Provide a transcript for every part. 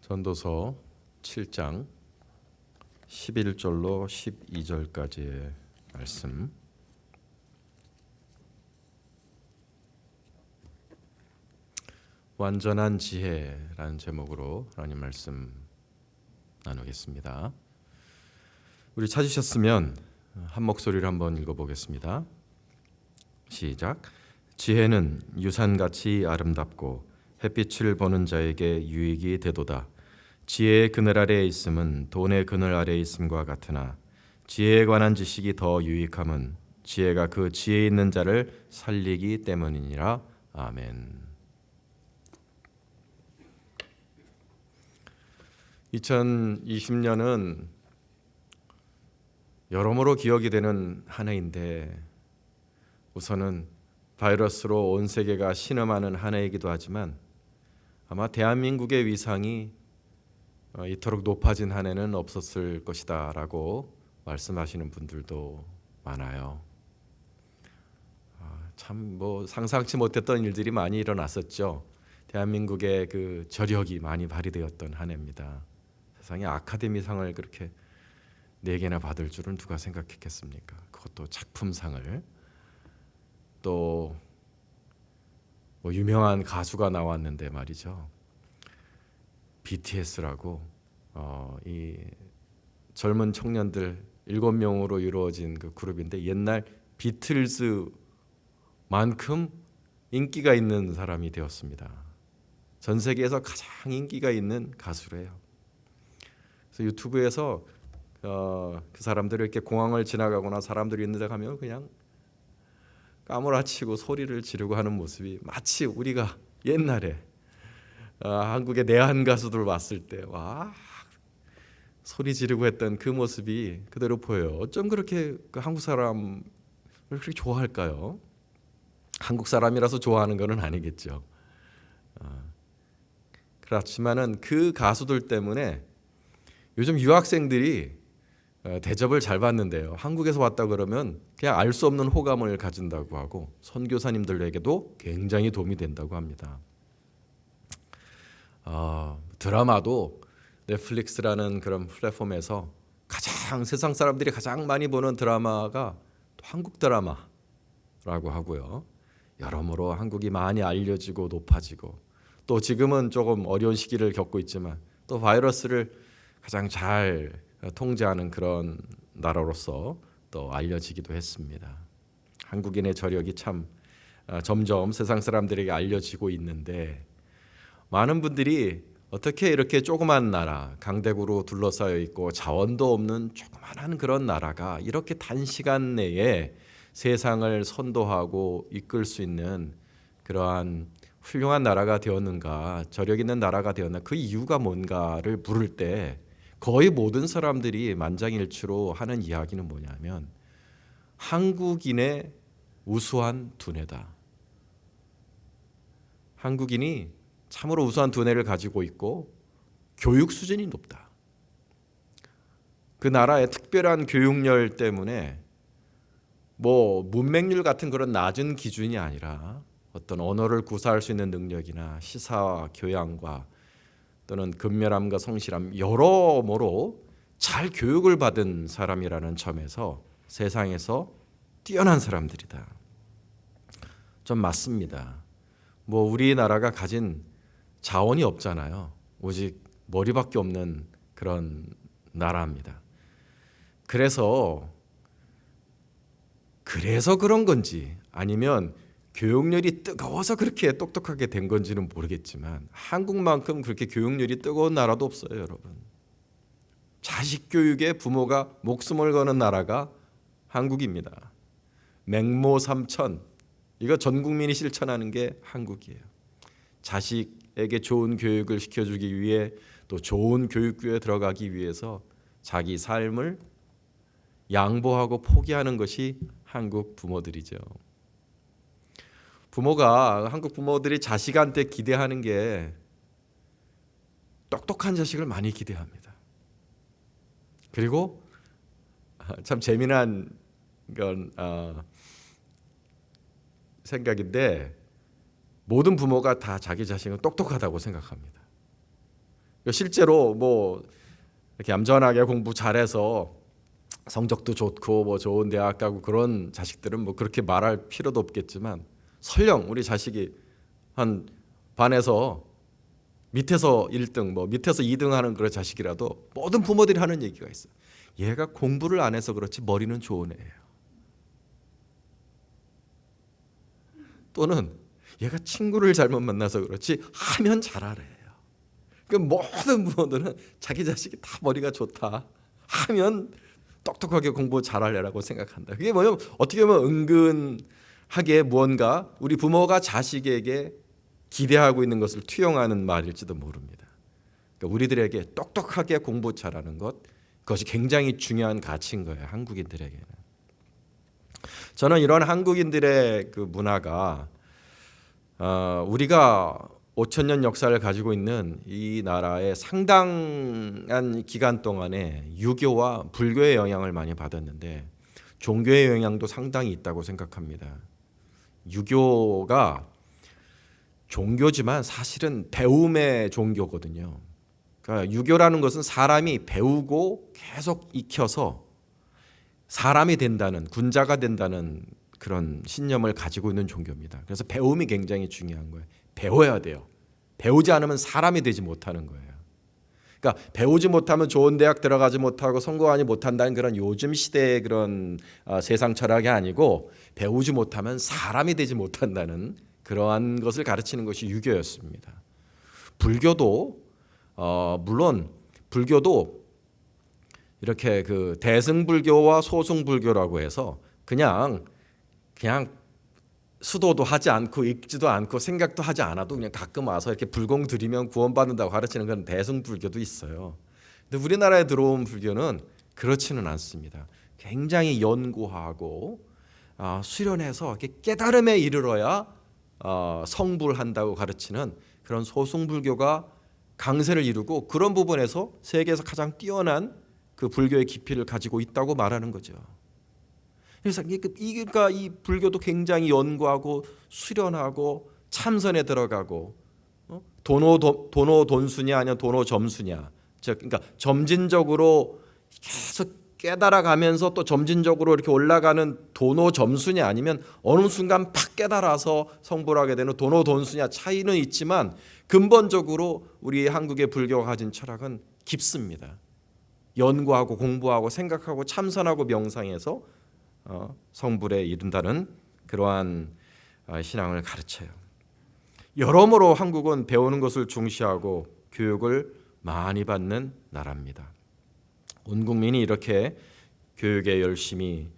전도서 7장 11절로 12절까지의 말씀. 완전한 지혜라는 제목으로 하나님 말씀 나누겠습니다. 우리 찾으셨으면 한 목소리로 한번 읽어보겠습니다. 시작. 지혜는 유산같이 아름답고 햇빛을 보는 자에게 유익이 되도다. 지혜의 그늘 아래에 있음은 돈의 그늘 아래에 있음과 같으나 지혜에 관한 지식이 더 유익함은 지혜가 그 지혜 있는 자를 살리기 때문이니라. 아멘. 2020년은 여러모로 기억이 되는 한 해인데, 우선은 바이러스로 온 세계가 신음하는 한 해이기도 하지만 아마 대한민국의 위상이 이토록 높아진 한 해는 없었을 것이다 라고 말씀하시는 분들도 많아요. 참 상상치 못했던 일들이 많이 일어났었죠. 대한민국의 그 저력이 많이 발휘되었던 한 해입니다. 세상에 아카데미상을 그렇게 4개나 받을 줄은 누가 생각했겠습니까? 그것도 작품상을. 또 유명한 가수가 나왔는데 말이죠. BTS라고 이 젊은 청년들 7명으로 이루어진 그 그룹인데, 옛날 비틀즈만큼 인기가 있는 사람이 되었습니다. 전 세계에서 가장 인기가 있는 가수래요. 그래서 유튜브에서 그 사람들이 이렇게 공항을 지나가거나 사람들이 있는 데 가면 그냥 까무라치고 소리를 지르고 하는 모습이 마치 우리가 옛날에 한국의 내한 가수들 왔을 때 와 소리 지르고 했던 그 모습이 그대로 보여요. 어쩜 그렇게 그 한국 사람을 그렇게 좋아할까요? 한국 사람이라서 좋아하는 것은 아니겠죠. 그렇지만은 그 가수들 때문에 요즘 유학생들이 대접을 잘 받는데요. 한국에서 왔다 그러면 그냥 알 수 없는 호감을 가진다고 하고, 선교사님들에게도 굉장히 도움이 된다고 합니다. 드라마도 넷플릭스라는 그런 플랫폼에서 세상 사람들이 가장 많이 보는 드라마가 또 한국 드라마라고 하고요. 여러모로 한국이 많이 알려지고 높아지고, 또 지금은 조금 어려운 시기를 겪고 있지만 또 바이러스를 가장 잘 통제하는 그런 나라로서 또 알려지기도 했습니다. 한국인의 저력이 참 점점 세상 사람들에게 알려지고 있는데, 많은 분들이 어떻게 이렇게 조그만 나라, 강대국으로 둘러싸여 있고 자원도 없는 조그만한 그런 나라가 이렇게 단시간 내에 세상을 선도하고 이끌 수 있는 그러한 훌륭한 나라가 되었는가, 저력 있는 나라가 되었나, 그 이유가 뭔가를 물을 때 거의 모든 사람들이 만장일치로 하는 이야기는 뭐냐면 한국인의 우수한 두뇌다. 한국인이 참으로 우수한 두뇌를 가지고 있고 교육 수준이 높다. 그 나라의 특별한 교육열 때문에 문맹률 같은 그런 낮은 기준이 아니라 어떤 언어를 구사할 수 있는 능력이나 시사와 교양과 또는 근면함과 성실함, 여러모로 잘 교육을 받은 사람이라는 점에서 세상에서 뛰어난 사람들이다. 좀 맞습니다. 우리나라가 가진 자원이 없잖아요. 오직 머리밖에 없는 그런 나라입니다. 그래서 그런 건지, 아니면 교육열이 뜨거워서 그렇게 똑똑하게 된 건지는 모르겠지만 한국만큼 그렇게 교육열이 뜨거운 나라도 없어요, 여러분. 자식 교육에 부모가 목숨을 거는 나라가 한국입니다. 맹모삼천, 이거 전 국민이 실천하는 게 한국이에요. 자식에게 좋은 교육을 시켜주기 위해, 또 좋은 교육교에 들어가기 위해서 자기 삶을 양보하고 포기하는 것이 한국 부모들이죠. 한국 부모들이 자식한테 기대하는 게 똑똑한 자식을 많이 기대합니다. 그리고 참 재미난 건 생각인데, 모든 부모가 다 자기 자식은 똑똑하다고 생각합니다. 실제로 뭐 이렇게 얌전하게 공부 잘해서 성적도 좋고 뭐 좋은 대학 가고 그런 자식들은 뭐 그렇게 말할 필요도 없겠지만, 설령 우리 자식이 한 반에서 밑에서 1등 뭐 밑에서 2등 하는 그런 자식이라도 모든 부모들이 하는 얘기가 있어요. 얘가 공부를 안 해서 그렇지 머리는 좋은 애예요. 또는 얘가 친구를 잘못 만나서 그렇지 하면 잘하래요. 그 모든 부모들은 자기 자식이 다 머리가 좋다 하면 똑똑하게 공부 잘할래라고 생각한다. 그게 뭐냐면 어떻게 보면 은근하게 무언가 우리 부모가 자식에게 기대하고 있는 것을 투영하는 말일지도 모릅니다. 그러니까 우리들에게 똑똑하게 공부 잘하는 것, 그것이 굉장히 중요한 가치인 거예요. 한국인들에게는. 저는 이런 한국인들의 그 문화가 우리가 5,000년 역사를 가지고 있는 이 나라의 상당한 기간 동안에 유교와 불교의 영향을 많이 받았는데 종교의 영향도 상당히 있다고 생각합니다. 유교가 종교지만 사실은 배움의 종교거든요. 그러니까 유교라는 것은 사람이 배우고 계속 익혀서 사람이 된다는, 군자가 된다는 그런 신념을 가지고 있는 종교입니다. 그래서 배움이 굉장히 중요한 거예요. 배워야 돼요. 배우지 않으면 사람이 되지 못하는 거예요. 그러니까 배우지 못하면 좋은 대학 들어가지 못하고 성공하지 못한다는 그런 요즘 시대의 그런 세상 철학이 아니고, 배우지 못하면 사람이 되지 못한다는 그러한 것을 가르치는 것이 유교였습니다. 불교도 물론 불교도 이렇게 그 대승불교와 소승불교라고 해서 그냥 수도도 하지 않고 읽지도 않고 생각도 하지 않아도 그냥 가끔 와서 이렇게 불공 드리면 구원받는다고 가르치는 그런 대승불교도 있어요. 근데 우리나라에 들어온 불교는 그렇지는 않습니다. 굉장히 연구하고 수련해서 이렇게 깨달음에 이르러야 성불한다고 가르치는 그런 소승불교가 강세를 이루고, 그런 부분에서 세계에서 가장 뛰어난 그 불교의 깊이를 가지고 있다고 말하는 거죠. 그래서 그러니까 이 불교도 굉장히 연구하고 수련하고 참선에 들어가고, 도노 돈수냐 아니면 도노 점수냐, 그러니까 점진적으로 계속 깨달아가면서 또 점진적으로 이렇게 올라가는 도노 점수냐, 아니면 어느 순간 팍 깨달아서 성불하게 되는 도노 돈수냐 차이는 있지만, 근본적으로 우리 한국의 불교가 가진 철학은 깊습니다. 연구하고 공부하고 생각하고 참선하고 명상해서 성불에 이른다는 그러한 신앙을 가르쳐요. 여러모로 한국은 배우는 것을 중시하고 교육을 많이 받는 나라입니다. 온 국민이 이렇게 교육에 열심히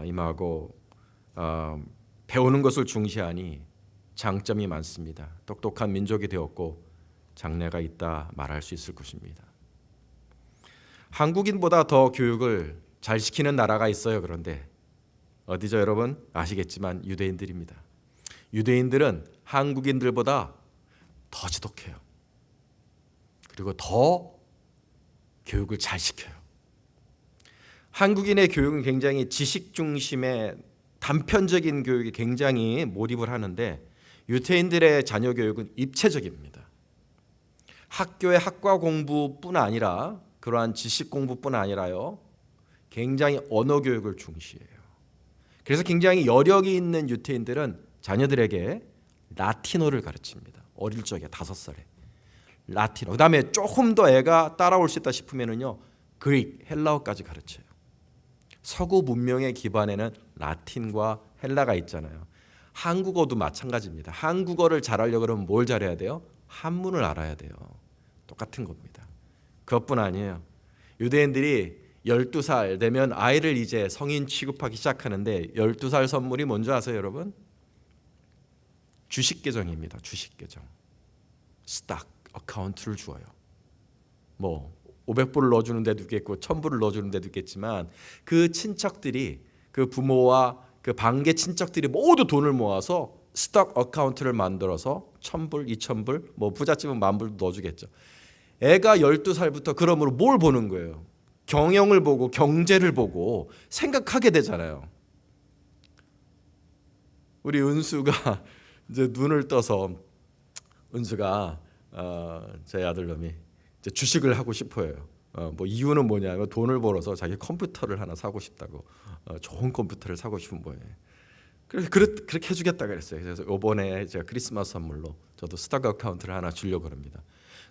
임하고 배우는 것을 중시하니 장점이 많습니다. 똑똑한 민족이 되었고 장래가 있다 말할 수 있을 것입니다. 한국인보다 더 교육을 잘 시키는 나라가 있어요. 그런데 어디죠 여러분? 아시겠지만 유대인들입니다. 유대인들은 한국인들보다 더 지독해요. 그리고 더 교육을 잘 시켜요. 한국인의 교육은 굉장히 지식 중심의 단편적인 교육에 굉장히 몰입을 하는데, 유대인들의 자녀 교육은 입체적입니다. 학교의 학과 공부뿐 아니라, 그러한 지식 공부뿐 아니라요, 굉장히 언어 교육을 중시해요. 그래서 굉장히 여력이 있는 유대인들은 자녀들에게 라틴어를 가르칩니다. 어릴 적에 5살에 라틴어. 그다음에 조금 더 애가 따라올 수 있다 싶으면은요, 그릭, 헬라어까지 가르쳐요. 서구 문명의 기반에는 라틴과 헬라가 있잖아요. 한국어도 마찬가지입니다. 한국어를 잘하려고 그러면 뭘 잘해야 돼요? 한문을 알아야 돼요. 똑같은 겁니다. 그것뿐 아니에요. 유대인들이 12살 되면 아이를 이제 성인 취급하기 시작하는데, 12살 선물이 뭔지 아세요 여러분? 주식계정입니다. 주식계정. 스탁 어카운트를 주어요. 뭐 500불을 넣어주는 데도 있겠고 1000불을 넣어주는 데도 있겠지만, 그 친척들이, 그 부모와 그 반개 친척들이 모두 돈을 모아서 스탁 어카운트를 만들어서 1000불, 2000불, 뭐 부잣집은 10,000불 넣어주겠죠. 애가 12살부터 그러므로 뭘 보는 거예요? 경영을 보고 경제를 보고 생각하게 되잖아요. 우리 은수가 이제 눈을 떠서, 은수가 제 아들놈이 이제 주식을 하고 싶어요. 뭐 이유는 뭐냐면 돈을 벌어서 자기 컴퓨터를 하나 사고 싶다고, 좋은 컴퓨터를 사고 싶은 거예요. 그래서 그렇게 해주겠다 그랬어요. 그래서 이번에 제가 크리스마스 선물로 저도 스탁 어카운트를 하나 주려고 합니다.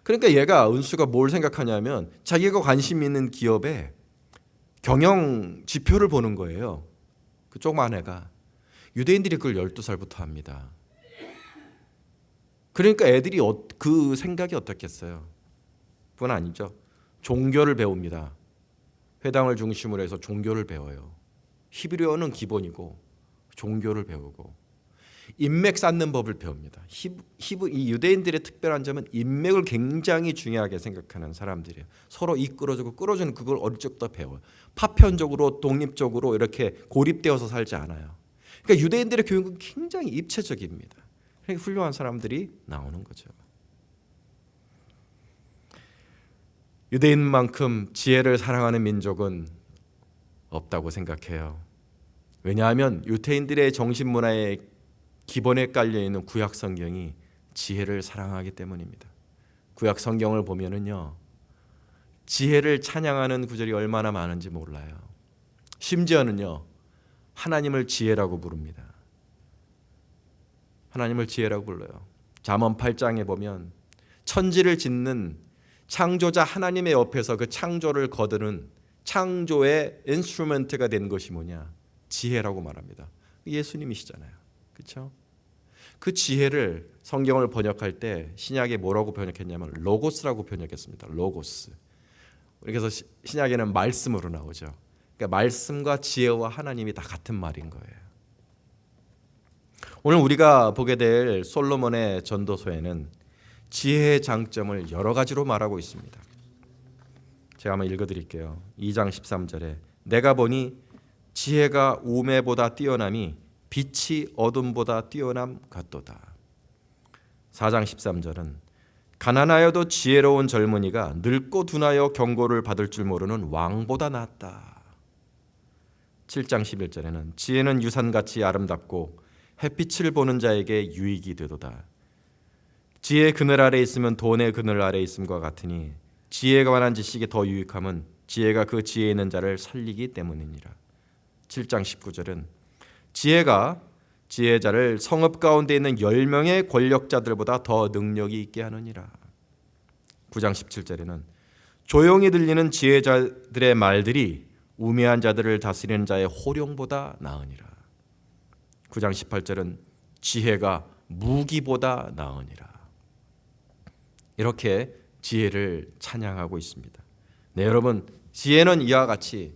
그러니까 얘가 은수가 뭘 생각하냐면 자기가 관심 있는 기업의 경영 지표를 보는 거예요. 그 조그만 애가. 유대인들이 그걸 12살부터 합니다. 그러니까 애들이 그 생각이 어떻겠어요? 그건 아니죠. 종교를 배웁니다. 회당을 중심으로 해서 종교를 배워요. 히브리어는 기본이고 종교를 배우고 인맥 쌓는 법을 배웁니다. 이 유대인들의 특별한 점은 인맥을 굉장히 중요하게 생각하는 사람들이에요. 서로 이끌어주고 끌어주는 그걸 어릴 적부터 배워요. 파편적으로 독립적으로 이렇게 고립되어서 살지 않아요. 그러니까 유대인들의 교육은 굉장히 입체적입니다. 그러니까 훌륭한 사람들이 나오는 거죠. 유대인만큼 지혜를 사랑하는 민족은 없다고 생각해요. 왜냐하면 유대인들의 정신문화의 기본에 깔려있는 구약 성경이 지혜를 사랑하기 때문입니다. 구약 성경을 보면은요, 지혜를 찬양하는 구절이 얼마나 많은지 몰라요. 심지어는요, 하나님을 지혜라고 부릅니다. 하나님을 지혜라고 불러요. 잠언 8장에 보면 천지를 짓는 창조자 하나님의 옆에서 그 창조를 거두는 창조의 인스트루먼트가 된 것이 뭐냐? 지혜라고 말합니다. 예수님이시잖아요. 그렇죠? 그 지혜를 성경을 번역할 때 신약에 뭐라고 번역했냐면 로고스라고 번역했습니다. 로고스. 그래서 신약에는 말씀으로 나오죠. 그러니까 말씀과 지혜와 하나님이 다 같은 말인 거예요. 오늘 우리가 보게 될 솔로몬의 전도서에는 지혜의 장점을 여러 가지로 말하고 있습니다. 제가 한번 읽어드릴게요. 2장 13절에 내가 보니 지혜가 우매보다 뛰어남이 빛이 어둠보다 뛰어남 같도다. 4장 13절은 가난하여도 지혜로운 젊은이가 늙고 둔하여 경고를 받을 줄 모르는 왕보다 낫다. 7장 11절에는 지혜는 유산같이 아름답고 햇빛을 보는 자에게 유익이 되도다. 지혜의 그늘 아래 있으면 돈의 그늘 아래 있음과 같으니 지혜가 관한 지식이 더 유익함은 지혜가 그 지혜에 있는 자를 살리기 때문이니라. 7장 19절은 지혜가 지혜자를 성읍 가운데 있는 10명의 권력자들보다 더 능력이 있게 하느니라. 9장 17절에는 조용히 들리는 지혜자들의 말들이 우매한 자들을 다스리는 자의 호령보다 나으니라. 9장 18절은 지혜가 무기보다 나으니라. 이렇게 지혜를 찬양하고 있습니다. 네, 여러분, 지혜는 이와 같이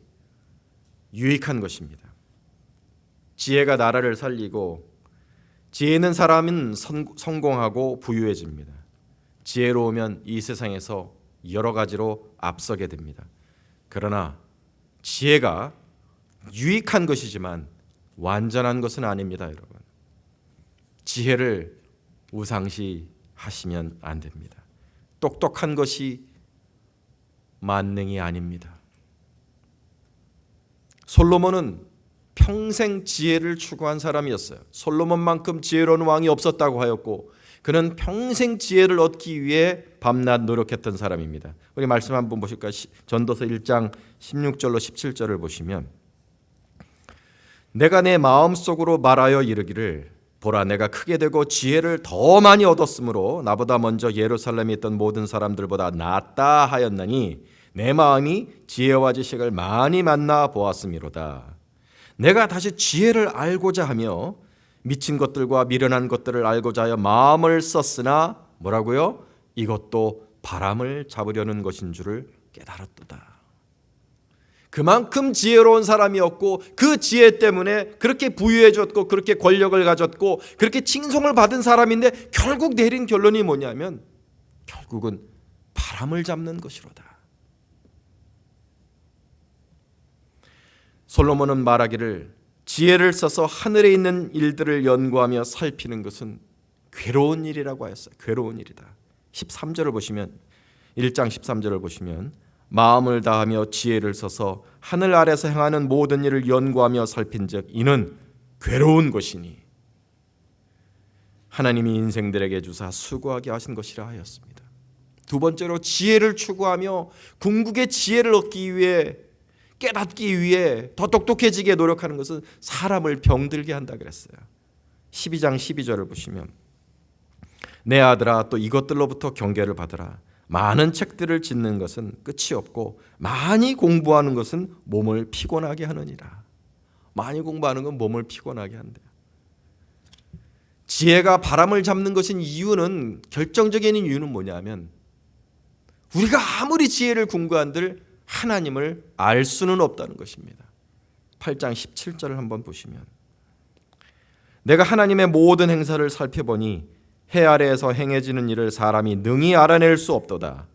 유익한 것입니다. 지혜가 나라를 살리고 지혜 있는 사람은 성공하고 부유해집니다. 지혜로우면 이 세상에서 여러 가지로 앞서게 됩니다. 그러나 지혜가 유익한 것이지만 완전한 것은 아닙니다, 여러분. 지혜를 우상시하시면 안 됩니다. 똑똑한 것이 만능이 아닙니다. 솔로몬은 평생 지혜를 추구한 사람이었어요. 솔로몬만큼 지혜로운 왕이 없었다고 하였고 그는 평생 지혜를 얻기 위해 밤낮 노력했던 사람입니다. 우리 말씀 한번 보실까요? 전도서 1장 16절로 17절을 보시면 내가 내 마음속으로 말하여 이르기를 보라 내가 크게 되고 지혜를 더 많이 얻었으므로 나보다 먼저 예루살렘에 있던 모든 사람들보다 낫다 하였나니 내 마음이 지혜와 지식을 많이 만나 보았음이로다. 내가 다시 지혜를 알고자 하며 미친 것들과 미련한 것들을 알고자 하여 마음을 썼으나 뭐라고요? 이것도 바람을 잡으려는 것인 줄을 깨달았도다. 그만큼 지혜로운 사람이었고 그 지혜 때문에 그렇게 부유해졌고 그렇게 권력을 가졌고 그렇게 칭송을 받은 사람인데 결국 내린 결론이 뭐냐면 결국은 바람을 잡는 것이로다. 솔로몬은 말하기를 지혜를 써서 하늘에 있는 일들을 연구하며 살피는 것은 괴로운 일이라고 하였어요. 괴로운 일이다. 13절을 보시면 1장 13절을 보시면 마음을 다하며 지혜를 써서 하늘 아래서 행하는 모든 일을 연구하며 살핀즉 이는 괴로운 것이니 하나님이 인생들에게 주사 수고하게 하신 것이라 하였습니다. 두 번째로 지혜를 추구하며 궁극의 지혜를 얻기 위해, 깨닫기 위해 더 똑똑해지게 노력하는 것은 사람을 병들게 한다 그랬어요. 12장 12절을 보시면 내 아들아 또 이것들로부터 경계를 받으라. 많은 책들을 짓는 것은 끝이 없고 많이 공부하는 것은 몸을 피곤하게 하느니라. 많이 공부하는 건 몸을 피곤하게 한대요. 지혜가 바람을 잡는 것인 이유는, 결정적인 이유는 뭐냐면 우리가 아무리 지혜를 궁구한들 하나님을 알 수는 없다는 것입니다. 8장 17절을 한번 보시면 내가 하나님의 모든 행사를 살펴보니 해 아래에서 행해지는 일을 사람이 능히 알아낼 수 없도다.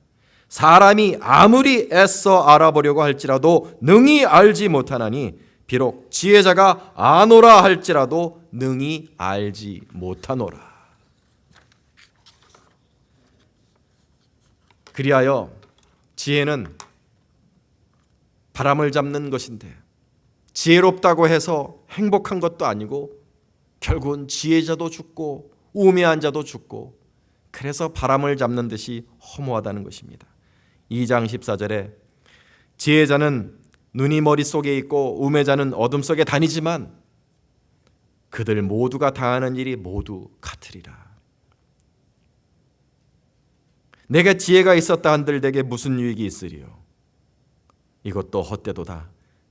사람이 아무리 애써 알아보려고 할지라도 능히 알지 못하나니 비록 지혜자가 아노라 할지라도 능히 알지 못하노라. 그리하여 지혜는 바람을 잡는 것인데 지혜롭다고 해서 행복한 것도 아니고 결국은 지혜자도 죽고 우매한 자도 죽고, 그래서 바람을 잡는 듯이 허무하다는 것입니다. 2장 14절에 지혜자는 눈이 머릿속에 있고 우매자는 어둠 속에 다니지만 그들 모두가 당하는 일이 모두 같으리라. 내가 지혜가 있었다 한들 내게 무슨 유익이 있으리요. 이것도 헛되도다.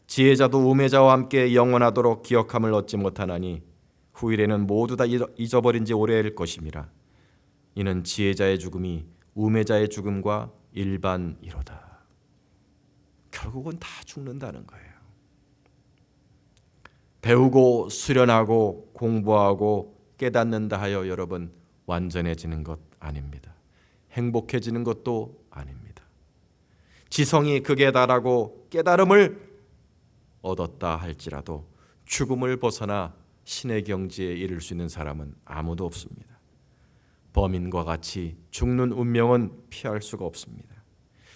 지혜자도 우매자와 함께 영원하도록 기억함을 얻지 못하나니 후일에는 모두 다 잊어버린 지 오래일 것임이라. 이는 지혜자의 죽음이 우매자의 죽음과 일반이로다. 결국은 다 죽는다는 거예요. 배우고 수련하고 공부하고 깨닫는다 하여 여러분 완전해지는 것 아닙니다. 행복해지는 것도 아닙니다. 지성이 극에 달하고 깨달음을 얻었다 할지라도 죽음을 벗어나 신의 경지에 이를 수 있는 사람은 아무도 없습니다. 범인과 같이 죽는 운명은 피할 수가 없습니다.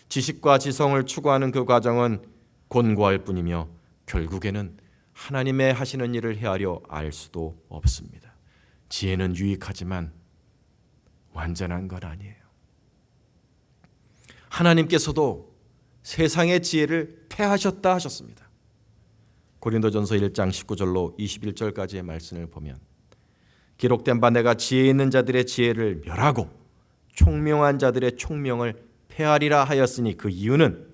지식과 지성을 추구하는 그 과정은 곤고할 뿐이며 결국에는 하나님의 하시는 일을 헤아려 알 수도 없습니다. 지혜는 유익하지만 완전한 건 아니에요. 하나님께서도 세상의 지혜를 패하셨다 하셨습니다. 고린도전서 1장 19절로 21절까지의 말씀을 보면 기록된 바 내가 지혜 있는 자들의 지혜를 멸하고 총명한 자들의 총명을 패하리라 하였으니 그 이유는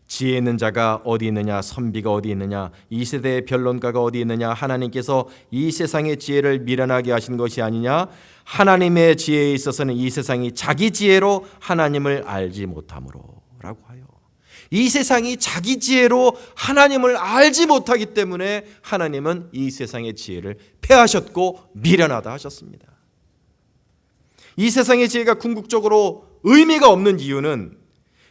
지혜 있는 자가 어디 있느냐, 선비가 어디 있느냐, 이 세대의 변론가가 어디 있느냐, 하나님께서 이 세상의 지혜를 미련하게 하신 것이 아니냐, 하나님의 지혜에 있어서는 이 세상이 자기 지혜로 하나님을 알지 못함으로 라고 하여, 이 세상이 자기 지혜로 하나님을 알지 못하기 때문에 하나님은 이 세상의 지혜를 패하셨고 미련하다 하셨습니다. 이 세상의 지혜가 궁극적으로 의미가 없는 이유는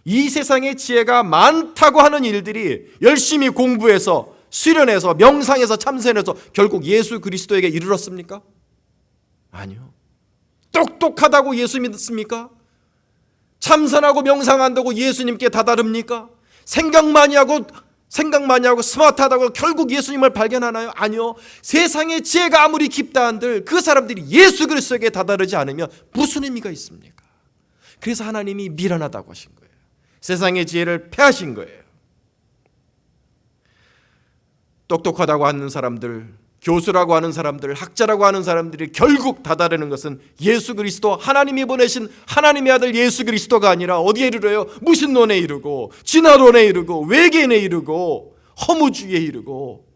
이 세상의 지혜가 많다고 하는 일들이 열심히 공부해서 수련해서 명상해서 참선해서 결국 예수 그리스도에게 이르렀습니까? 아니요. 똑똑하다고 예수 믿습니까? 참선하고 명상한다고 예수님께 다다릅니까? 생각 많이 하고 스마트하다고 결국 예수님을 발견하나요? 아니요. 세상의 지혜가 아무리 깊다 한들 그 사람들이 예수 그리스도에게 다다르지 않으면 무슨 의미가 있습니까? 그래서 하나님이 미련하다고 하신 거예요. 세상의 지혜를 패하신 거예요. 똑똑하다고 하는 사람들, 교수라고 하는 사람들, 학자라고 하는 사람들이 결국 다다르는 것은 예수 그리스도, 하나님이 보내신 하나님의 아들 예수 그리스도가 아니라 어디에 이르러요? 무신론에 이르고 진화론에 이르고 외계인에 이르고 허무주의에 이르고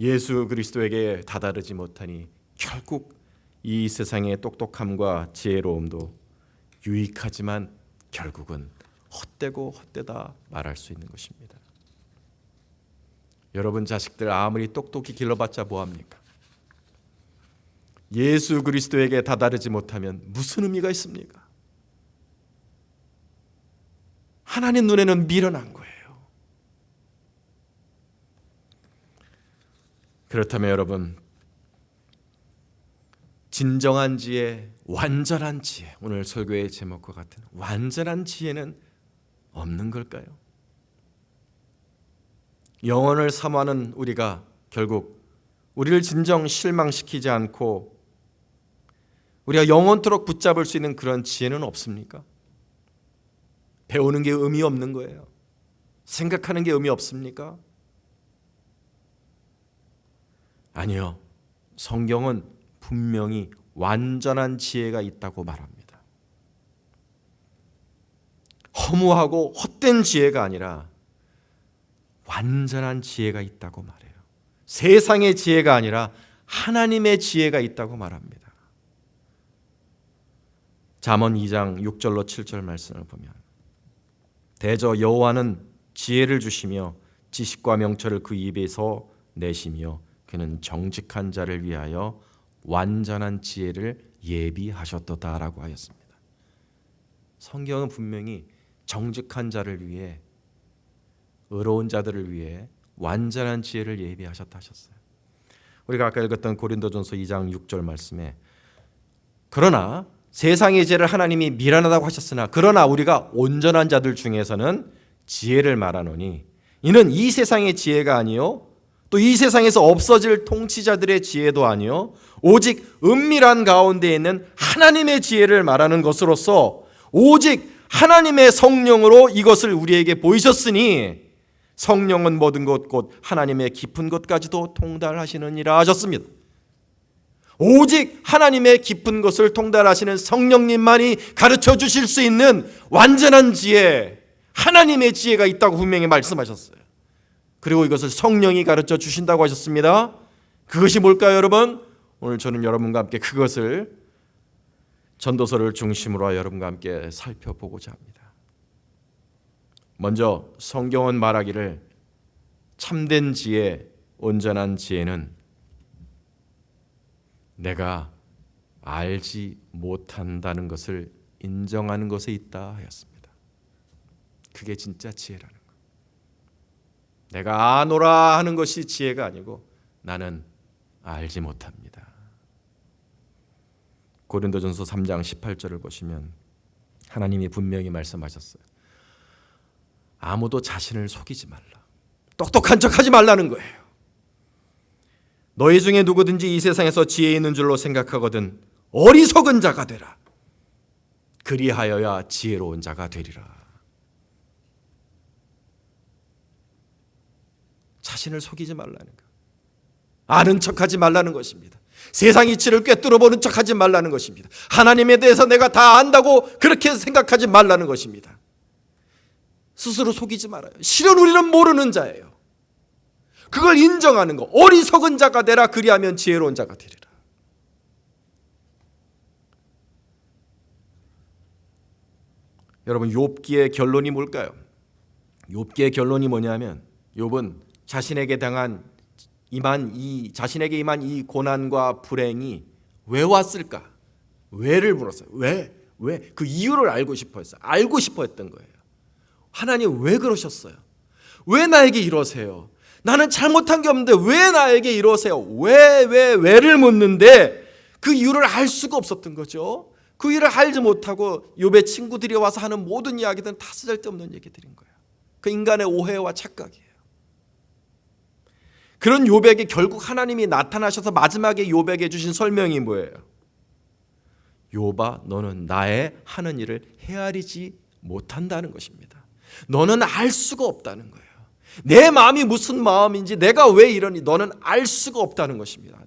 예수 그리스도에게 다다르지 못하니 결국 이 세상의 똑똑함과 지혜로움도 유익하지만 결국은 헛되고 헛되다 말할 수 있는 것입니다. 여러분 자식들 아무리 똑똑히 길러봤자 뭐합니까? 예수 그리스도에게 다다르지 못하면 무슨 의미가 있습니까? 하나님 눈에는 미련한 거예요. 그렇다면 여러분, 진정한 지혜, 완전한 지혜, 오늘 설교의 제목과 같은 완전한 지혜는 없는 걸까요? 영혼을 사모하는 우리가 결국 우리를 진정 실망시키지 않고 우리가 영원토록 붙잡을 수 있는 그런 지혜는 없습니까? 배우는 게 의미 없는 거예요. 생각하는 게 의미 없습니까? 아니요. 성경은 분명히 완전한 지혜가 있다고 말합니다. 허무하고 헛된 지혜가 아니라 완전한 지혜가 있다고 말해요. 세상의 지혜가 아니라 하나님의 지혜가 있다고 말합니다. 잠언 2장 6절로 7절 말씀을 보면 대저 여호와는 지혜를 주시며 지식과 명철을 그 입에서 내시며 그는 정직한 자를 위하여 완전한 지혜를 예비하셨도다라고 하였습니다. 성경은 분명히 정직한 자를 위해, 의로운 자들을 위해 완전한 지혜를 예비하셨다 하셨어요. 우리가 아까 읽었던 고린도전서 2장 6절 말씀에 그러나 세상의 지혜를 하나님이 미련하다고 하셨으나 그러나 우리가 온전한 자들 중에서는 지혜를 말하노니 이는 이 세상의 지혜가 아니요 또 이 세상에서 없어질 통치자들의 지혜도 아니요 오직 은밀한 가운데 있는 하나님의 지혜를 말하는 것으로서 오직 하나님의 성령으로 이것을 우리에게 보이셨으니 성령은 모든 것 곧 하나님의 깊은 것까지도 통달하시느니라 하셨습니다. 오직 하나님의 깊은 것을 통달하시는 성령님만이 가르쳐 주실 수 있는 완전한 지혜, 하나님의 지혜가 있다고 분명히 말씀하셨어요. 그리고 이것을 성령이 가르쳐 주신다고 하셨습니다. 그것이 뭘까요, 여러분? 오늘 저는 여러분과 함께 그것을 전도서를 중심으로 여러분과 함께 살펴보고자 합니다. 먼저 성경은 말하기를 참된 지혜, 온전한 지혜는 내가 알지 못한다는 것을 인정하는 것에 있다 하였습니다. 그게 진짜 지혜라는 거예요. 내가 아노라 하는 것이 지혜가 아니고 나는 알지 못합니다. 고린도전서 3장 18절을 보시면 하나님이 분명히 말씀하셨어요. 아무도 자신을 속이지 말라. 똑똑한 척하지 말라는 거예요. 너희 중에 누구든지 이 세상에서 지혜 있는 줄로 생각하거든 어리석은 자가 되라. 그리하여야 지혜로운 자가 되리라. 자신을 속이지 말라는 거. 아는 척하지 말라는 것입니다. 세상 이치를 꿰뚫어 보는 척하지 말라는 것입니다. 하나님에 대해서 내가 다 안다고 그렇게 생각하지 말라는 것입니다. 스스로 속이지 말아요. 실은 우리는 모르는 자예요. 그걸 인정하는 거. 어리석은 자가 되라. 그리하면 지혜로운 자가 되리라. 여러분, 욥기의 결론이 뭘까요? 욥기의 결론이 뭐냐면 욥은 자신에게 임한 이 고난과 불행이 왜 왔을까? 왜를 물었어요. 왜? 그 이유를 알고 싶어 했어요. 알고 싶어 했던 거예요. 하나님 왜 그러셨어요? 왜 나에게 이러세요? 나는 잘못한 게 없는데 왜 나에게 이러세요? 왜를 묻는데 그 이유를 알 수가 없었던 거죠. 그 이유를 알지 못하고 욥의 친구들이 와서 하는 모든 이야기들은 다 쓰잘데없는 얘기들인 거예요. 그 인간의 오해와 착각이에요. 그런 욥에게 결국 하나님이 나타나셔서 마지막에 욥에게 주신 설명이 뭐예요? 욥아, 너는 나의 하는 일을 헤아리지 못한다는 것입니다. 너는 알 수가 없다는 거예요. 내 마음이 무슨 마음인지 내가 왜 이러니 너는 알 수가 없다는 것입니다.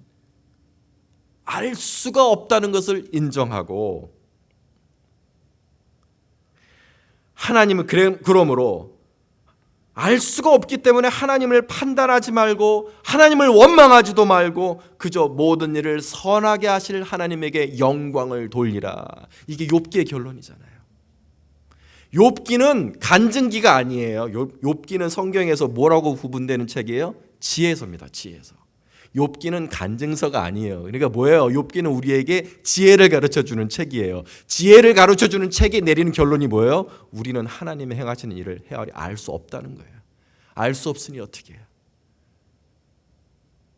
알 수가 없다는 것을 인정하고 하나님은 그러므로 알 수가 없기 때문에 하나님을 판단하지 말고 하나님을 원망하지도 말고 그저 모든 일을 선하게 하실 하나님에게 영광을 돌리라. 이게 욥기의 결론이잖아요. 욥기는 간증기가 아니에요. 욥기는 성경에서 뭐라고 구분되는 책이에요? 지혜서입니다. 지혜서. 욥기는 간증서가 아니에요. 그러니까 뭐예요? 욥기는 우리에게 지혜를 가르쳐주는 책이에요. 지혜를 가르쳐주는 책이 내리는 결론이 뭐예요? 우리는 하나님의 행하시는 일을 헤아리 알 수 없다는 거예요. 알 수 없으니 어떻게 해요?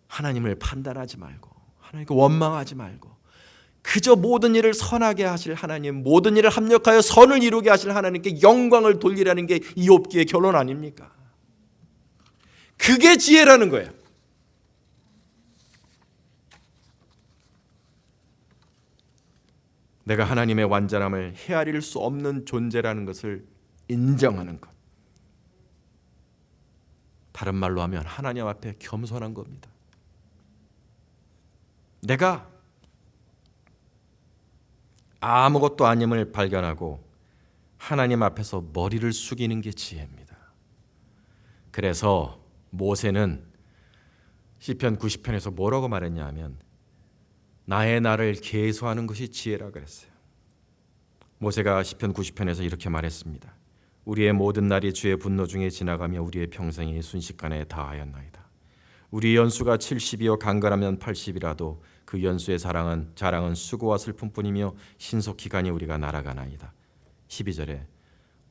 하나님을 판단하지 말고 하나님께 원망하지 말고 그저 모든 일을 선하게 하실 하나님, 모든 일을 합력하여 선을 이루게 하실 하나님께 영광을 돌리라는 게 이 욥기의 결론 아닙니까? 그게 지혜라는 거예요. 내가 하나님의 완전함을 헤아릴 수 없는 존재라는 것을 인정하는 것. 다른 말로 하면 하나님 앞에 겸손한 겁니다. 내가 아무것도 아님을 발견하고 하나님 앞에서 머리를 숙이는 게 지혜입니다. 그래서 모세는 시편 90편에서 뭐라고 말했냐 하면 나의 나를 계수하는 것이 지혜라 그랬어요. 모세가 시편 90편에서 이렇게 말했습니다. 우리의 모든 날이 주의 분노 중에 지나가며 우리의 평생이 순식간에 다하였나이다. 우리의 연수가 70이요 강건하면 80이라도 그 연수의 자랑은 수고와 슬픔뿐이며 신속히 가니 우리가 날아가나이다. 12절에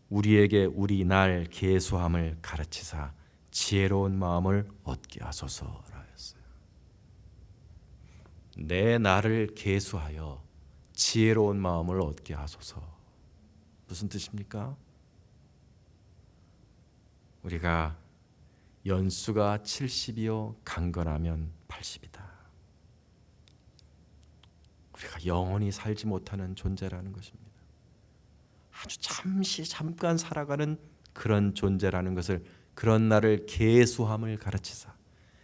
우리에게 우리 날 계수함을 가르치사 지혜로운 마음을 얻게 하소서라 했어요. 내 나를 계수하여 지혜로운 마음을 얻게 하소서. 무슨 뜻입니까? 우리가 연수가 70이요 강건하면 80이다. 우리가 영원히 살지 못하는 존재라는 것입니다. 아주 잠깐 살아가는 그런 존재라는 것을, 그런 나를 계수함을 가르치사,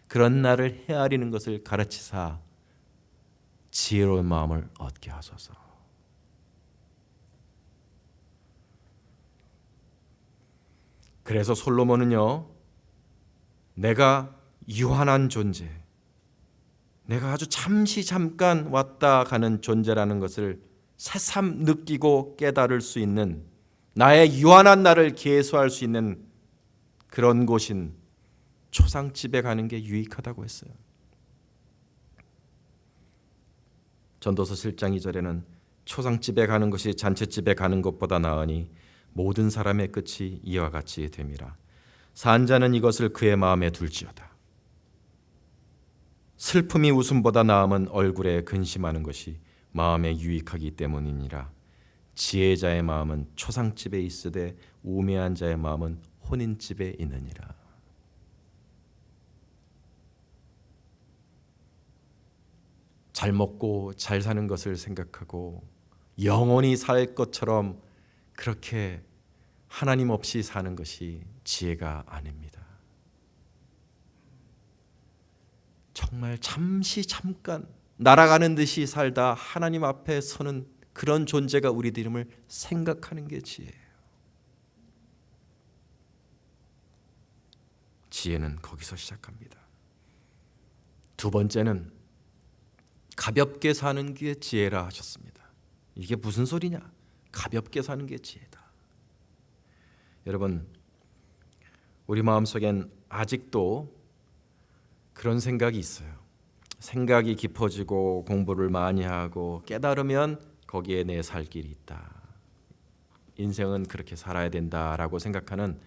그런 나를 헤아리는 것을 가르치사 지혜로운 마음을 얻게 하소서. 그래서 솔로몬은요, 내가 유한한 존재, 내가 아주 잠깐 왔다 가는 존재라는 것을 새삼 느끼고 깨달을 수 있는, 나의 유한한 나를 계수할 수 있는 그런 곳인 초상집에 가는 게 유익하다고 했어요. 전도서 7장 2절에는 초상집에 가는 것이 잔치집에 가는 것보다 나으니 모든 사람의 끝이 이와 같이 됨이라. 산자는 이것을 그의 마음에 둘지어다. 슬픔이 웃음보다 나음은 얼굴에 근심하는 것이 마음에 유익하기 때문이니라. 지혜자의 마음은 초상집에 있으되 우매한 자의 마음은 혼인집에 있느니라. 잘 먹고 잘 사는 것을 생각하고 영원히 살 것처럼 그렇게 하나님 없이 사는 것이 지혜가 아닙니다. 정말 잠깐 날아가는 듯이 살다 하나님 앞에 서는 그런 존재가 우리들임을 생각하는 게 지혜예요. 지혜는 거기서 시작합니다. 두 번째는 가볍게 사는 게 지혜라 하셨습니다. 이게 무슨 소리냐? 가볍게 사는 게 지혜다. 여러분, 우리 마음속엔 아직도 그런 생각이 있어요. 생각이 깊어지고 공부를 많이 하고 깨달으면 거기에 내 살 길이 있다. 인생은 그렇게 살아야 된다라고 생각하는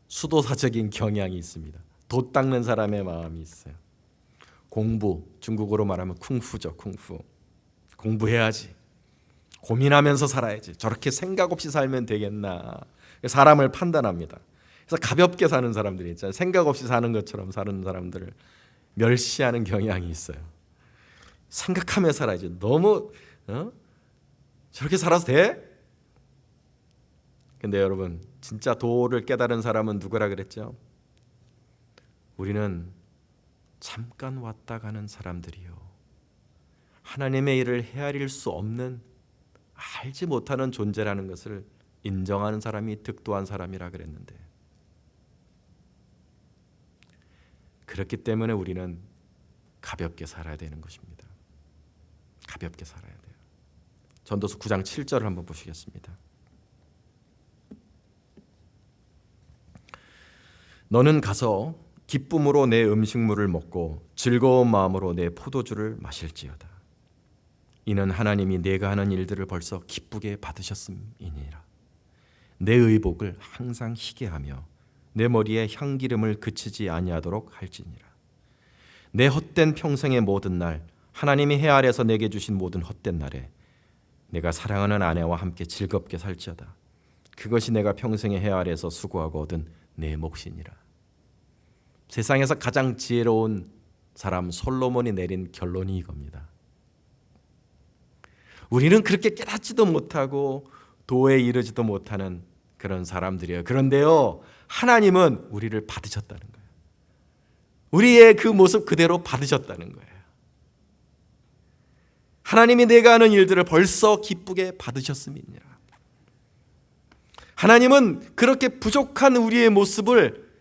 수도사적인 경향이 있습니다. 돛 닦는 사람의 마음이 있어요. 공부, 중국어로 말하면 쿵푸죠. 쿵푸. 공부해야지. 고민하면서 살아야지. 저렇게 생각 없이 살면 되겠나. 사람을 판단합니다. 그래서 가볍게 사는 사람들이 있잖아요. 생각 없이 사는 것처럼 사는 사람들을 멸시하는 경향이 있어요. 생각하며 살아야지. 너무 저렇게 살아도 돼? 근데 여러분, 진짜 도를 깨달은 사람은 누구라 그랬죠? 우리는 잠깐 왔다 가는 사람들이요, 하나님의 일을 헤아릴 수 없는, 알지 못하는 존재라는 것을 인정하는 사람이 득도한 사람이라 그랬는데, 그렇기 때문에 우리는 가볍게 살아야 되는 것입니다. 가볍게 살아야 돼요. 전도서 9장 7절을 한번 보시겠습니다. 너는 가서 기쁨으로 내 음식물을 먹고 즐거운 마음으로 내 포도주를 마실지어다. 이는 하나님이 내가 하는 일들을 벌써 기쁘게 받으셨음이니라. 내 의복을 항상 희게 하며 내 머리에 향기름을 그치지 아니하도록 할지니라. 내 헛된 평생의 모든 날, 하나님이 해 아래서 내게 주신 모든 헛된 날에 내가 사랑하는 아내와 함께 즐겁게 살지어다. 그것이 내가 평생의 해 아래서 수고하고 얻은 내 몫이니라. 세상에서 가장 지혜로운 사람 솔로몬이 내린 결론이 이겁니다. 우리는 그렇게 깨닫지도 못하고 도에 이르지도 못하는 그런 사람들이에요. 그런데요, 하나님은 우리를 받으셨다는 거예요. 우리의 그 모습 그대로 받으셨다는 거예요. 하나님이 내가 하는 일들을 벌써 기쁘게 받으셨음이니라. 하나님은 그렇게 부족한 우리의 모습을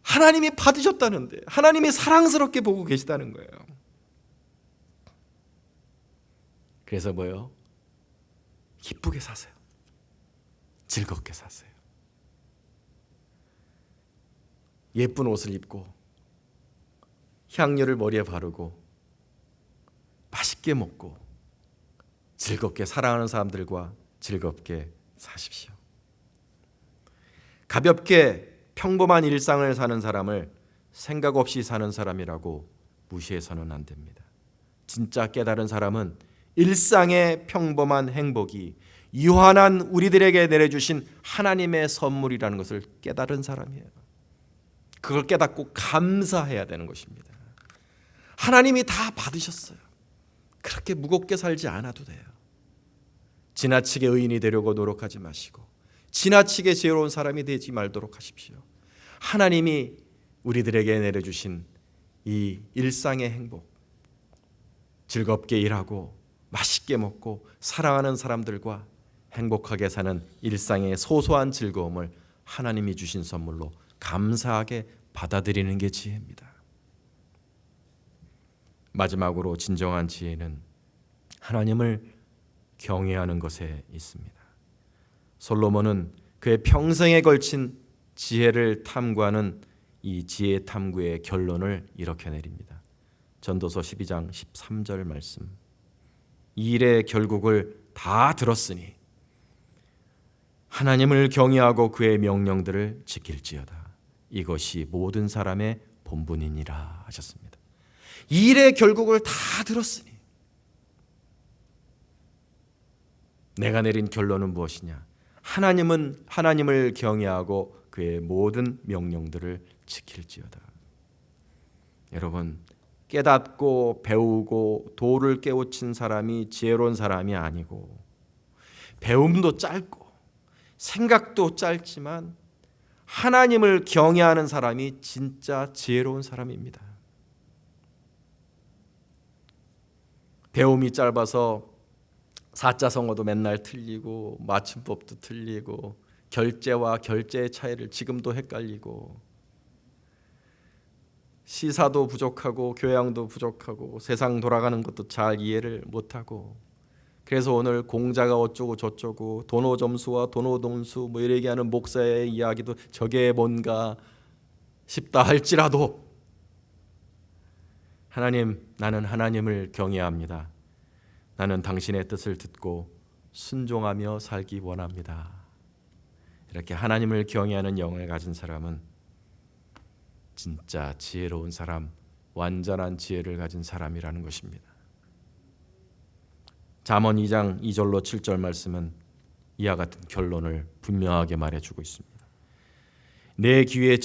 하나님이 받으셨다는데, 하나님이 사랑스럽게 보고 계시다는 거예요. 그래서 뭐요? 기쁘게 사세요. 즐겁게 사세요. 예쁜 옷을 입고 향료를 머리에 바르고 맛있게 먹고 즐겁게 사랑하는 사람들과 즐겁게 사십시오. 가볍게 평범한 일상을 사는 사람을 생각 없이 사는 사람이라고 무시해서는 안 됩니다. 진짜 깨달은 사람은 일상의 평범한 행복이 유한한 우리들에게 내려주신 하나님의 선물이라는 것을 깨달은 사람이에요. 그걸 깨닫고 감사해야 되는 것입니다. 하나님이 다 받으셨어요. 그렇게 무겁게 살지 않아도 돼요. 지나치게 의인이 되려고 노력하지 마시고 지나치게 지혜로운 사람이 되지 말도록 하십시오. 하나님이 우리들에게 내려주신 이 일상의 행복, 즐겁게 일하고 맛있게 먹고 사랑하는 사람들과 행복하게 사는 일상의 소소한 즐거움을 하나님이 주신 선물로 감사하게 받아들이는 게 지혜입니다. 마지막으로 진정한 지혜는 하나님을 경외하는 것에 있습니다. 솔로몬은 그의 평생에 걸친 지혜를 탐구하는 이 지혜 탐구의 결론을 이렇게 내립니다. 전도서 12장 13절 말씀. 이 일의 결국을 다 들었으니 하나님을 경외하고 그의 명령들을 지킬지어다. 이것이 모든 사람의 본분이니라 하셨습니다. 이 일의 결국을 다 들었으니 내가 내린 결론은 무엇이냐? 하나님을 경외하고 그의 모든 명령들을 지킬지어다. 여러분, 깨닫고 배우고 도를 깨우친 사람이 지혜로운 사람이 아니고 배움도 짧고 생각도 짧지만 하나님을 경외하는 사람이 진짜 지혜로운 사람입니다. 배움이 짧아서 사자성어도 맨날 틀리고 맞춤법도 틀리고 결제와 결제의 차이를 지금도 헷갈리고 시사도 부족하고 교양도 부족하고 세상 돌아가는 것도 잘 이해를 못하고 그래서 오늘 공자가 어쩌고 저쩌고 도노점수와 도노동수 뭐 이렇게 얘기하는 목사의 이야기도 저게 뭔가 싶다 할지라도 하나님, 나는 하나님을 경외합니다. 나는 당신의 뜻을 듣고 순종하며 살기 원합니다. 이렇게 하나님을 경외하는 영을 가진 사람은 진짜 지혜로운 사람, 완전한 지혜를 가진 사람이라는 것입니다. 잠언 2장 2절로 7절 말씀은 이와 같은 결론을 분명하게 말해주고 있습니다. 내 귀를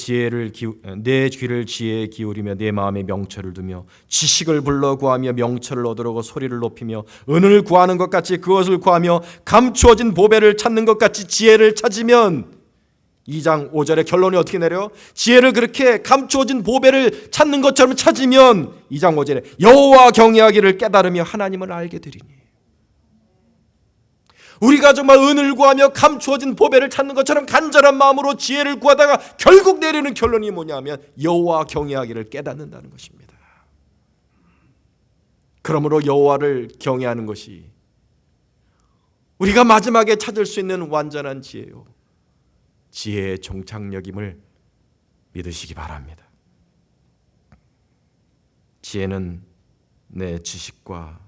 지혜에 기울이며 내 마음에 명철을 두며 지식을 불러 구하며 명철을 얻으려고 소리를 높이며 은을 구하는 것 같이 그것을 구하며 감추어진 보배를 찾는 것 같이 지혜를 찾으면 2장 5절의 결론이 어떻게 내려? 지혜를 그렇게 감추어진 보배를 찾는 것처럼 찾으면 2장 5절에 여호와 경외하기를 깨달으며 하나님을 알게 되리니 우리가 정말 은을 구하며 감추어진 보배를 찾는 것처럼 간절한 마음으로 지혜를 구하다가 결국 내리는 결론이 뭐냐면 여호와 경외하기를 깨닫는다는 것입니다. 그러므로 여호와를 경외하는 것이 우리가 마지막에 찾을 수 있는 완전한 지혜요, 지혜의 종착역임을 믿으시기 바랍니다. 지혜는 내 지식과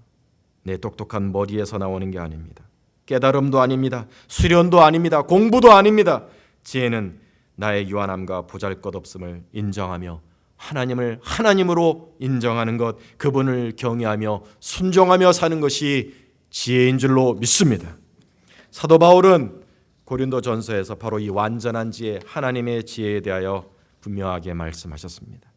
내 똑똑한 머리에서 나오는 게 아닙니다. 깨달음도 아닙니다. 수련도 아닙니다. 공부도 아닙니다. 지혜는 나의 유한함과 보잘것없음을 인정하며 하나님을 하나님으로 인정하는 것, 그분을 경외하며 순종하며 사는 것이 지혜인 줄로 믿습니다. 사도 바울은 고린도전서에서 바로 이 완전한 지혜, 하나님의 지혜에 대하여 분명하게 말씀하셨습니다.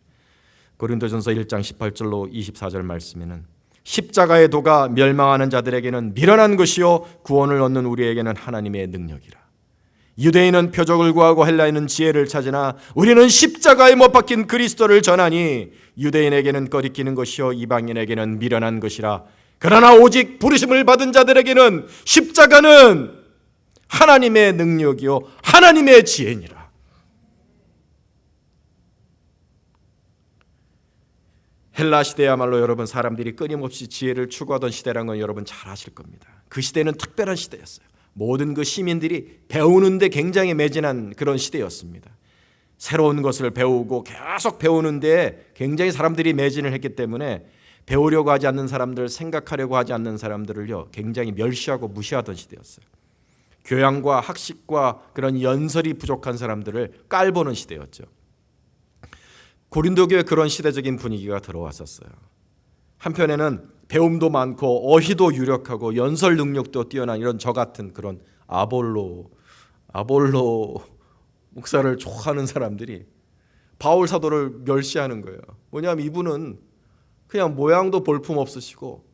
고린도전서 1장 18절로 24절 말씀에는 십자가의 도가 멸망하는 자들에게는 미련한 것이요 구원을 얻는 우리에게는 하나님의 능력이라. 유대인은 표적을 구하고 헬라인은 지혜를 찾으나 우리는 십자가에 못 박힌 그리스도를 전하니 유대인에게는 꺼리끼는 것이요 이방인에게는 미련한 것이라. 그러나 오직 부르심을 받은 자들에게는 십자가는 하나님의 능력이요 하나님의 지혜니라. 헬라 시대야말로 여러분 사람들이 끊임없이 지혜를 추구하던 시대라는 건 여러분 잘 아실 겁니다. 그 시대는 특별한 시대였어요. 모든 그 시민들이 배우는데 굉장히 매진한 그런 시대였습니다. 새로운 것을 배우고 계속 배우는데 굉장히 사람들이 매진을 했기 때문에 배우려고 하지 않는 사람들, 생각하려고 하지 않는 사람들을요 굉장히 멸시하고 무시하던 시대였어요. 교양과 학식과 그런 연설이 부족한 사람들을 깔보는 시대였죠. 고린도 교회에 그런 시대적인 분위기가 들어왔었어요. 한편에는 배움도 많고 어휘도 유력하고 연설 능력도 뛰어난 이런 저 같은 그런 아볼로 목사를 좋아하는 사람들이 바울 사도를 멸시하는 거예요. 뭐냐면 이분은 그냥 모양도 볼품 없으시고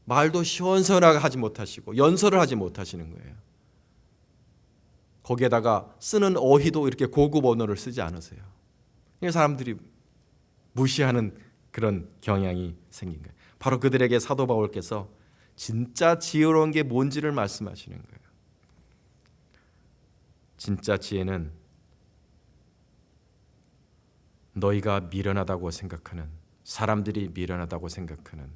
말도 시원시원하게 하지 못하시고 연설을 하지 못하시는 거예요. 거기에다가 쓰는 어휘도 이렇게 고급 언어를 쓰지 않으세요. 사람들이 무시하는 그런 경향이 생긴 거예요. 바로 그들에게 사도 바울께서 진짜 지혜로운 게 뭔지를 말씀하시는 거예요. 진짜 지혜는 너희가 미련하다고 생각하는, 사람들이 미련하다고 생각하는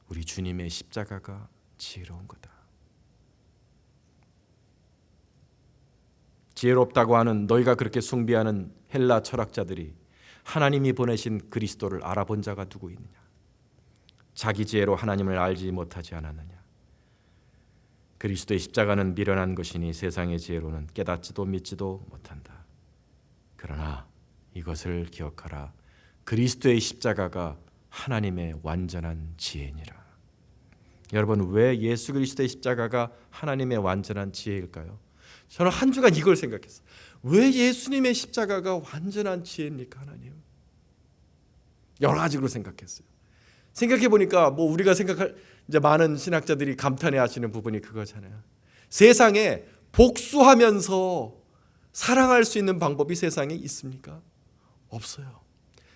우리 주님의 십자가가 지혜로운 거다. 지혜롭다고 하는 너희가 그렇게 숭배하는 헬라 철학자들이 하나님이 보내신 그리스도를 알아본 자가 누구 있느냐? 자기 지혜로 하나님을 알지 못하지 않았느냐? 그리스도의 십자가는 미련한 것이니 세상의 지혜로는 깨닫지도 믿지도 못한다. 그러나 이것을 기억하라. 그리스도의 십자가가 하나님의 완전한 지혜니라. 여러분, 왜 예수 그리스도의 십자가가 하나님의 완전한 지혜일까요? 저는 한 주간 이걸 생각했어요. 왜 예수님의 십자가가 완전한 지혜입니까, 하나님? 여러 가지로 생각했어요. 생각해 보니까 우리가 생각할 이제 많은 신학자들이 감탄해하시는 부분이 그거잖아요. 세상에 복수하면서 사랑할 수 있는 방법이 세상에 있습니까? 없어요.